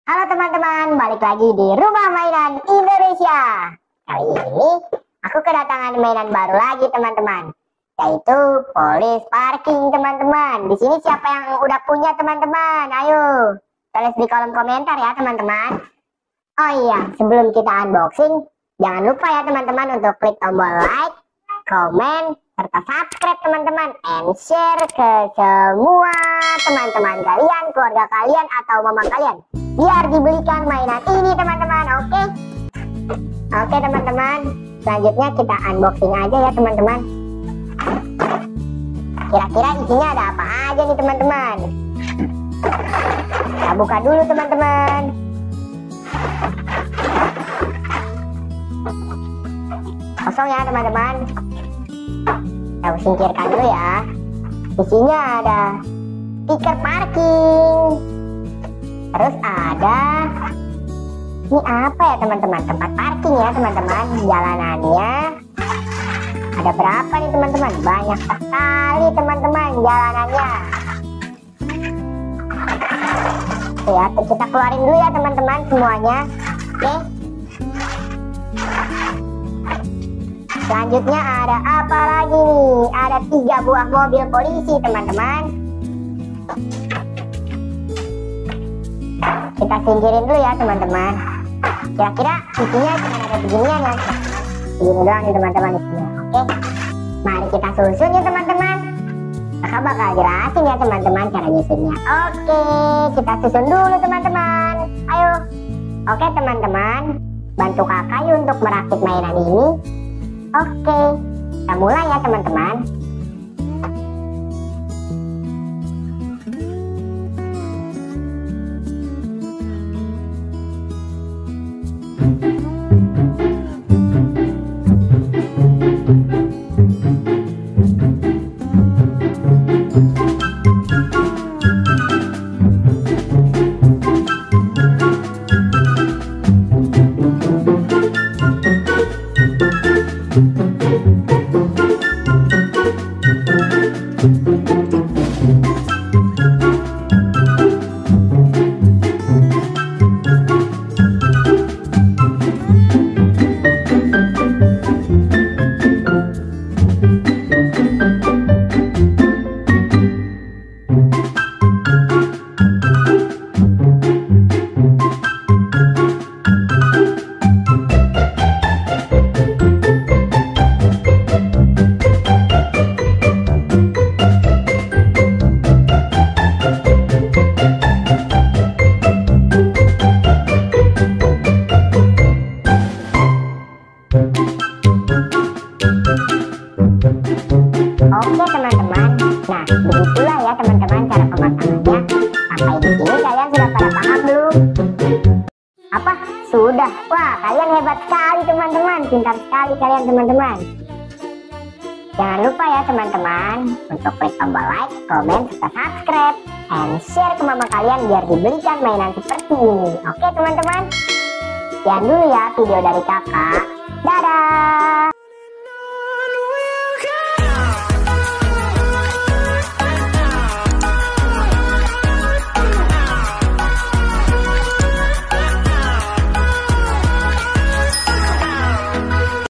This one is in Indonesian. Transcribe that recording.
Halo teman-teman, balik lagi di Rumah Mainan Indonesia. Kali ini aku kedatangan mainan baru lagi teman-teman, yaitu polis parking teman-teman. Di sini siapa yang udah punya teman-teman? Ayo tulis di kolom komentar ya teman-teman. Oh iya, sebelum kita unboxing, jangan lupa ya teman-teman untuk klik tombol like, komen, serta subscribe teman-teman, and share ke semua teman-teman kalian, keluarga kalian, atau mama kalian, biar dibelikan mainan ini teman-teman. Oke teman-teman, selanjutnya kita unboxing aja ya teman-teman. Kira-kira isinya ada apa aja nih teman-teman? Kita buka dulu teman-teman. Kosong ya teman-teman. Kita singkirkan dulu ya. Isinya ada stiker parking. Terus ada, ini apa ya teman-teman? Tempat parking ya teman-teman. Jalanannya ada berapa nih teman-teman? Banyak sekali teman-teman jalanannya. Oke ya, kita keluarin dulu ya teman-teman semuanya. Oke. Selanjutnya ada apa lagi nih? Ada 3 buah mobil polisi teman-teman. Kita singkirin dulu ya teman-teman. Kira-kira isinya cuma ada beginian ya. Begini doang nih teman-teman isinya. Oke, mari kita susun ya teman-teman. Kakak bakal jelasin ya teman-teman cara nyusunnya. Oke, kita susun dulu teman-teman. Ayo. Oke teman-teman, bantu kakak yuk untuk merakit mainan ini. Oke, kita mulai ya teman-teman. Oke teman-teman, nah begitulah ya teman-teman cara pemasangannya. Sampai di sini kalian sudah pada paham belum? Apa? Sudah? Wah, kalian hebat sekali teman-teman, pintar sekali kalian teman-teman. Jangan lupa ya teman-teman untuk klik tombol like, komen, serta subscribe, and share ke mama kalian biar dibelikan mainan seperti ini. Oke teman-teman, sekian dulu ya video dari kakak. Dadah.